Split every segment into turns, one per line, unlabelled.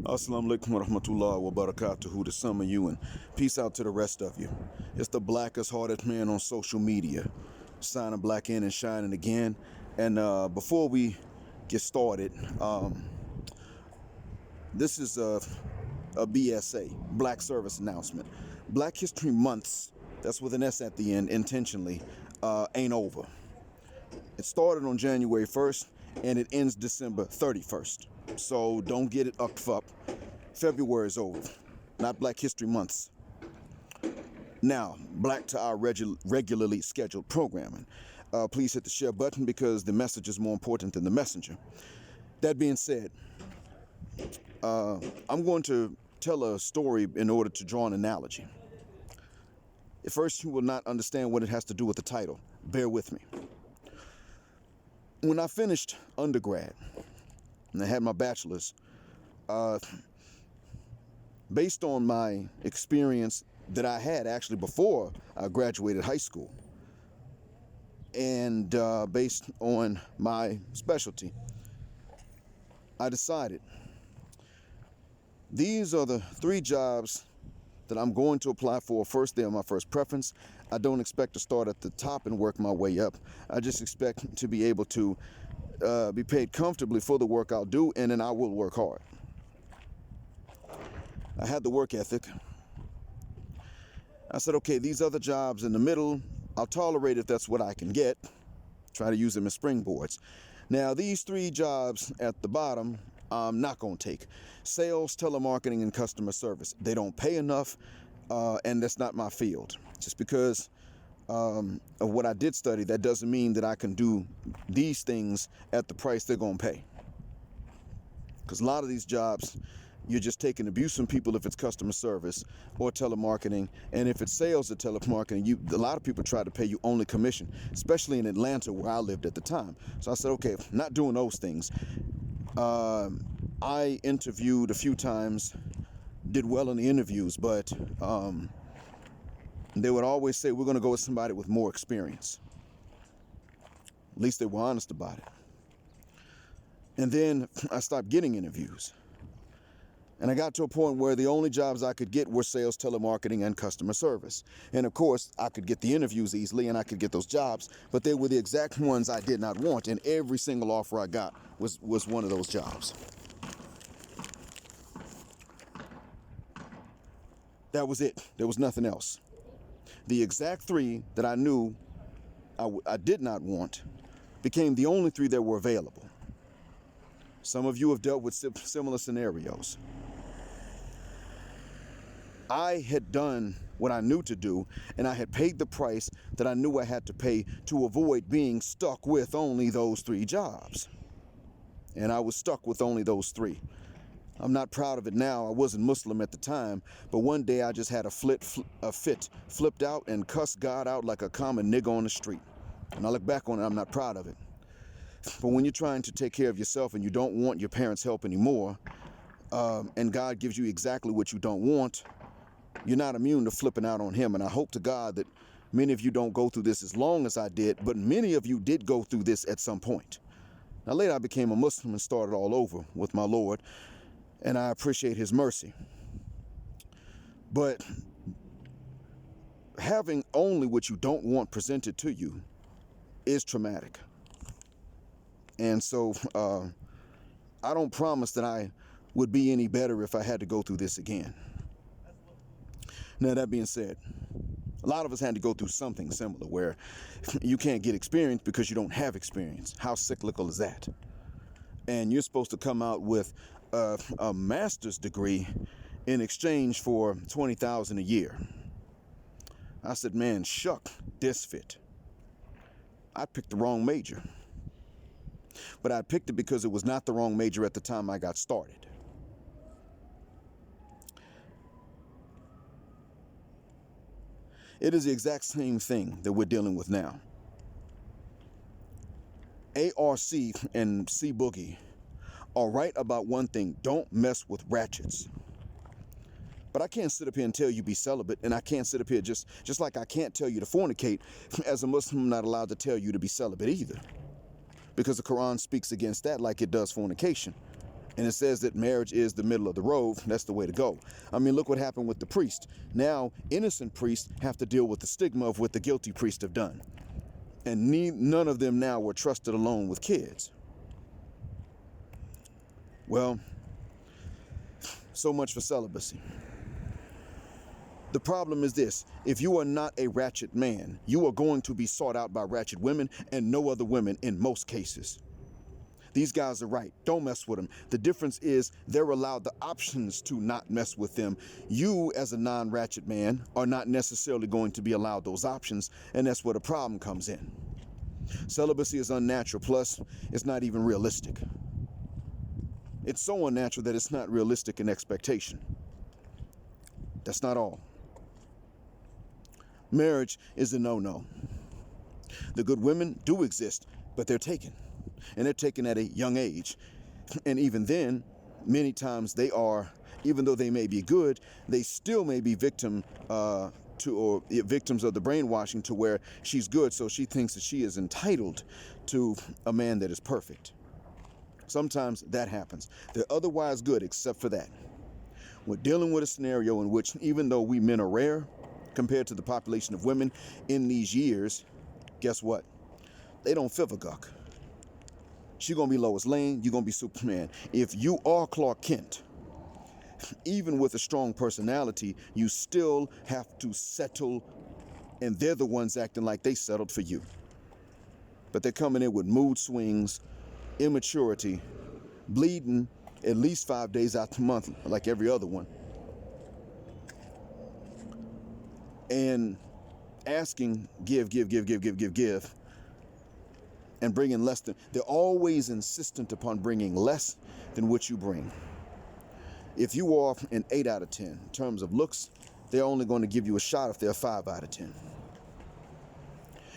Assalamu alaikum wa rahmatullahi wa barakatuhu to some of you, and peace out to the rest of you. It's the blackest hearted man on social media, signing black in and shining again. And before we get started, this is a BSA, Black Service Announcement. Black History Months, that's with an S at the end, intentionally, ain't over. It started on January 1st and it ends December 31st. So don't get it up. February is over, not Black History Months. Now, back to our regularly scheduled programming. Please hit the share button because the message is more important than the messenger. That being said, I'm going to tell a story in order to draw an analogy. At first, you will not understand what it has to do with the title. Bear with me. When I finished undergrad and I had my bachelor's, based on my experience that I had actually before I graduated high school, and based on my specialty, I decided these are the three jobs that I'm going to apply for. First, they're my first preference. I don't expect to start at the top and work my way up. I just expect to be able to be paid comfortably for the work I'll do, and then I will work hard. I had the work ethic. I said, okay, these other jobs in the middle, I'll tolerate if that's what I can get. Try to use them as springboards. Now, these three jobs at the bottom, I'm not going to take. Sales, telemarketing, and customer service. They don't pay enough, and that's not my field. Just because of what I did study, that doesn't mean that I can do these things at the price they're going to pay. Because a lot of these jobs, you're just taking abuse from people if it's customer service or telemarketing. And if it's sales or telemarketing, a lot of people try to pay you only commission, especially in Atlanta where I lived at the time. So I said, okay, not doing those things. I interviewed a few times, did well in the interviews, but they would always say, we're going to go with somebody with more experience. At least they were honest about it. And then I stopped getting interviews. And I got to a point where the only jobs I could get were sales, telemarketing, and customer service. And of course, I could get the interviews easily and I could get those jobs, but they were the exact ones I did not want. And every single offer I got was one of those jobs. That was it. There was nothing else. The exact three that I knew I did not want became the only three that were available. Some of you have dealt with similar scenarios. I had done what I knew to do, and I had paid the price that I knew I had to pay to avoid being stuck with only those three jobs. And I was stuck with only those three. I'm not proud of it now. I wasn't Muslim at the time, but one day I just had a fit, flipped out and cussed God out like a common nigga on the street. And I look back on it, I'm not proud of it. But when you're trying to take care of yourself and you don't want your parents' help anymore, and God gives you exactly what you don't want, you're not immune to flipping out on him. And I hope to God that many of you don't go through this as long as I did, but many of you did go through this at some point. Now, later I became a Muslim and started all over with my Lord, and I appreciate his mercy. But having only what you don't want presented to you is traumatic. And so I don't promise that I would be any better if I had to go through this again. Now, that being said, a lot of us had to go through something similar where you can't get experience because you don't have experience. How cyclical is that? And you're supposed to come out with a master's degree in exchange for $20,000 a year. I said, man, shuck, this fit. I picked the wrong major. But I picked it because it was not the wrong major at the time I got started. It is the exact same thing that we're dealing with now. ARC and C Boogie are right about one thing: don't mess with ratchets. But I can't sit up here and tell you be celibate, and I can't sit up here just like I can't tell you to fornicate. As a Muslim, I'm not allowed to tell you to be celibate either, because the Quran speaks against that like it does fornication. And it says that marriage is the middle of the road. That's the way to go. I mean, look what happened with the priest. Now, innocent priests have to deal with the stigma of what the guilty priests have done. And none of them now were trusted alone with kids. Well, so much for celibacy. The problem is this: if you are not a ratchet man, you are going to be sought out by ratchet women and no other women in most cases. These guys are right. Don't mess with them. The difference is they're allowed the options to not mess with them. You, as a non-ratchet man, are not necessarily going to be allowed those options, and that's where the problem comes in. Celibacy is unnatural, plus it's not even realistic. It's so unnatural that it's not realistic in expectation. That's not all. Marriage is a no-no. The good women do exist, but they're taken. And they're taken at a young age. And even then, many times they are, even though they may be good, they still may be victims of the brainwashing to where she's good, so she thinks that she is entitled to a man that is perfect. Sometimes that happens. They're otherwise good except for that. We're dealing with a scenario in which, even though we men are rare compared to the population of women in these years, guess what? They don't guck. She's going to be Lois Lane, you're going to be Superman. If you are Clark Kent, even with a strong personality, you still have to settle, and they're the ones acting like they settled for you. But they're coming in with mood swings, immaturity, bleeding at least 5 days out the month, like every other one, and asking, give, and bringing less than. They're always insistent upon bringing less than what you bring. If you are an 8 out of 10 in terms of looks, they're only going to give you a shot if they're a 5 out of 10.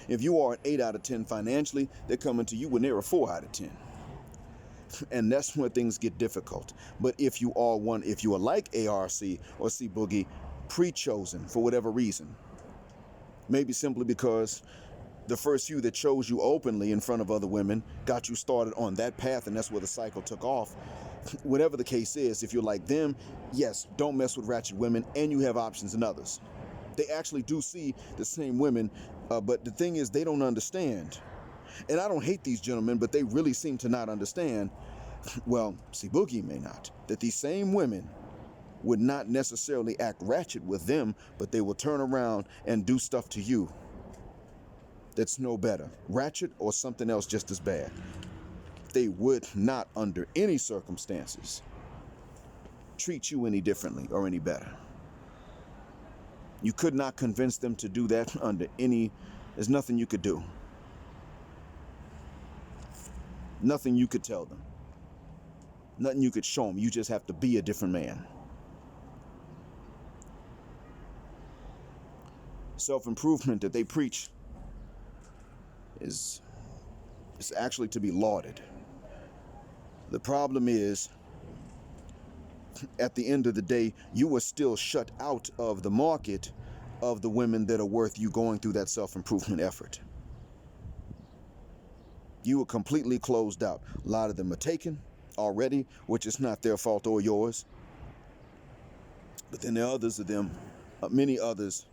If you are an 8 out of 10 financially, they're coming to you when they're a 4 out of 10. And that's where things get difficult. But if you are like ARC or C Boogie, pre-chosen for whatever reason, maybe simply because the first few that chose you openly in front of other women got you started on that path, and that's where the cycle took off. Whatever the case is, if you're like them, yes, don't mess with ratchet women, and you have options in others. They actually do see the same women, but the thing is, they don't understand. And I don't hate these gentlemen, but they really seem to not understand. Well, see, Boogie may not. That these same women would not necessarily act ratchet with them, but they will turn around and do stuff to you that's no better. Ratchet or something else just as bad. They would not, under any circumstances, treat you any differently or any better. You could not convince them to do that under any. There's nothing you could do. Nothing you could tell them. Nothing you could show them. You just have to be a different man. Self-improvement that they preach is actually to be lauded. The problem is, at the end of the day, you are still shut out of the market of the women that are worth you going through that self-improvement effort. You are completely closed out. A lot of them are taken already, which is not their fault or yours. But then there are others of them, many others,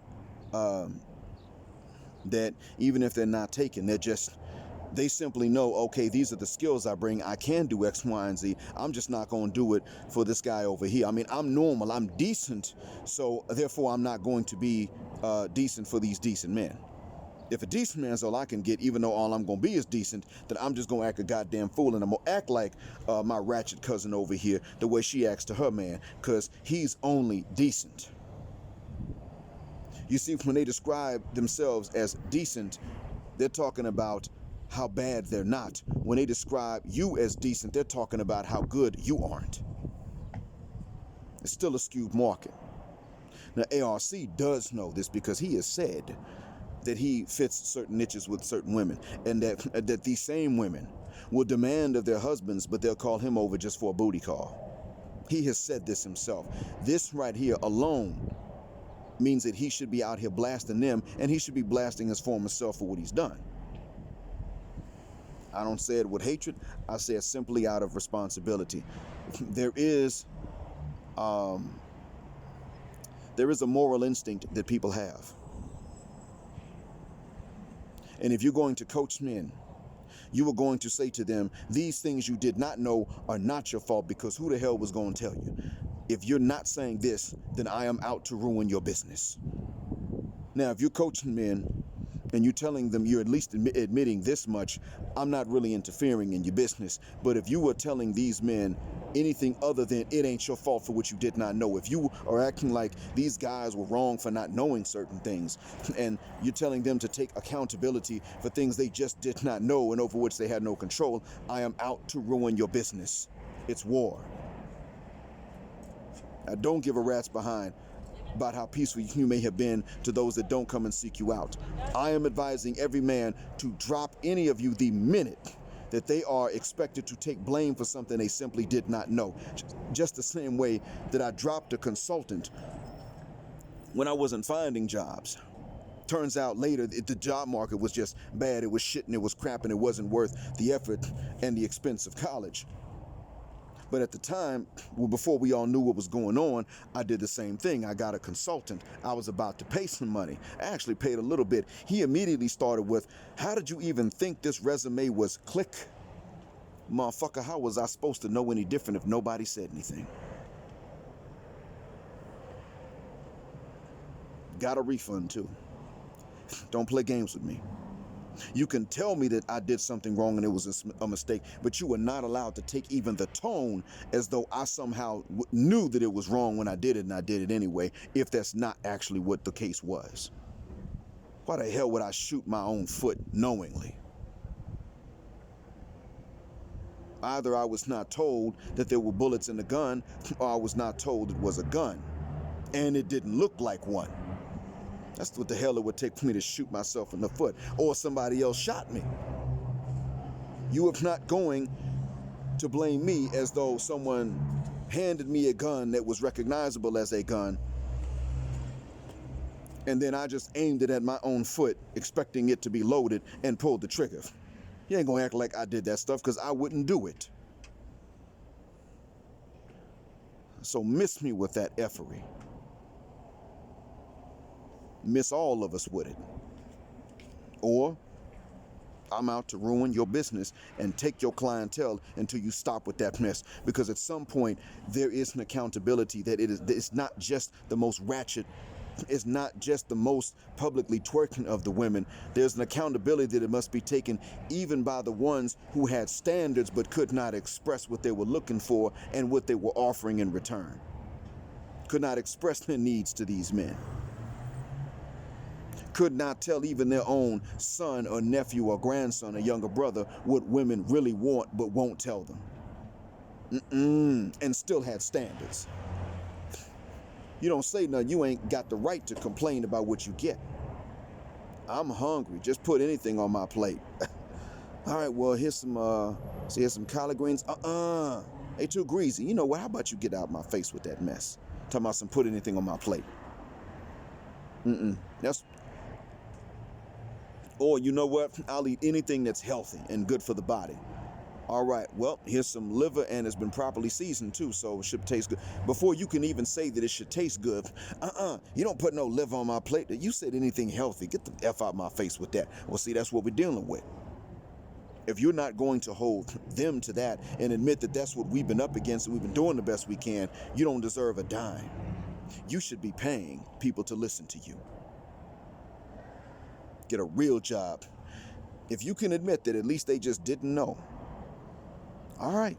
that even if they're not taken, they simply know, okay, these are the skills I bring. I can do X, Y, and Z. I'm just not going to do it for this guy over here. I mean, I'm normal. I'm decent. So therefore, I'm not going to be decent for these decent men. If a decent man's all I can get, even though all I'm going to be is decent, then I'm just going to act a goddamn fool, and I'm going to act like my ratchet cousin over here, the way she acts to her man, because he's only decent. You see, when they describe themselves as decent, they're talking about how bad they're not. When they describe you as decent, they're talking about how good you aren't. It's still a skewed market. Now, ARC does know this because he has said that he fits certain niches with certain women, and that these same women will demand of their husbands, but they'll call him over just for a booty call. He has said this himself. This right here alone means that he should be out here blasting them, and he should be blasting his former self for what he's done. I don't say it with hatred. I say it simply out of responsibility. There is um, there is a moral instinct that people have. And if you're going to coach men, you are going to say to them, these things you did not know are not your fault, because who the hell was going to tell you? If you're not saying this, then I am out to ruin your business. Now, if you're coaching men and you're telling them, you're at least admitting this much, I'm not really interfering in your business. But if you were telling these men anything other than it ain't your fault for what you did not know, if you are acting like these guys were wrong for not knowing certain things, and you're telling them to take accountability for things they just did not know and over which they had no control, I am out to ruin your business. It's war. Now, don't give a rat's behind about how peaceful you may have been to those that don't come and seek you out. I am advising every man to drop any of you the minute that they are expected to take blame for something they simply did not know. Just the same way that I dropped a consultant when I wasn't finding jobs. Turns out later the job market was just bad. It was shit and it was crap and it wasn't worth the effort and the expense of college. But at the time, well, before we all knew what was going on, I did the same thing. I got a consultant. I was about to pay some money. I actually paid a little bit. He immediately started with, how did you even think this resume was click? Motherfucker, how was I supposed to know any different if nobody said anything? Got a refund too. Don't play games with me. You can tell me that I did something wrong and it was a mistake, but you are not allowed to take even the tone as though I somehow knew that it was wrong when I did it, and I did it anyway, if that's not actually what the case was. Why the hell would I shoot my own foot knowingly? Either I was not told that there were bullets in the gun, or I was not told it was a gun, and it didn't look like one. That's what the hell it would take for me to shoot myself in the foot, or somebody else shot me. You are not going to blame me as though someone handed me a gun that was recognizable as a gun, and then I just aimed it at my own foot, expecting it to be loaded, and pulled the trigger. You ain't gonna act like I did that stuff, because I wouldn't do it. So miss me with that effery. Miss all of us with it. Or I'm out to ruin your business and take your clientele until you stop with that mess. Because at some point, there is an accountability that it's not just the most ratchet, it's not just the most publicly twerking of the women. There's an accountability that it must be taken even by the ones who had standards but could not express what they were looking for and what they were offering in return. Could not express their needs to these men. Could not tell even their own son or nephew or grandson or younger brother what women really want but won't tell them. And still had standards. You don't say nothing, you ain't got the right to complain about what you get. I'm hungry, just put anything on my plate. All right, well, here's some collard greens. They too greasy. You know what, how about you get out my face with that mess? Talking about some put anything on my plate. That's... Or you know what? I'll eat anything that's healthy and good for the body. All right, well, here's some liver and it's been properly seasoned too, so it should taste good. Before you can even say that it should taste good, you don't put no liver on my plate. You said anything healthy. Get the F out my face with that. Well, see, that's what we're dealing with. If you're not going to hold them to that and admit that that's what we've been up against and we've been doing the best we can, you don't deserve a dime. You should be paying people to listen to you. Get a real job. If you can admit that at least they just didn't know, all right,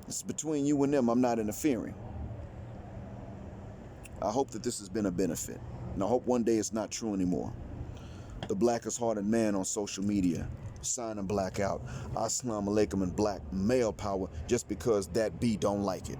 it's between you and them. I'm not interfering. I hope that this has been a benefit, and I hope one day it's not true anymore. The blackest hearted man on social media, signing black out. Assalamu alaikum and black male power, just because that B don't like it.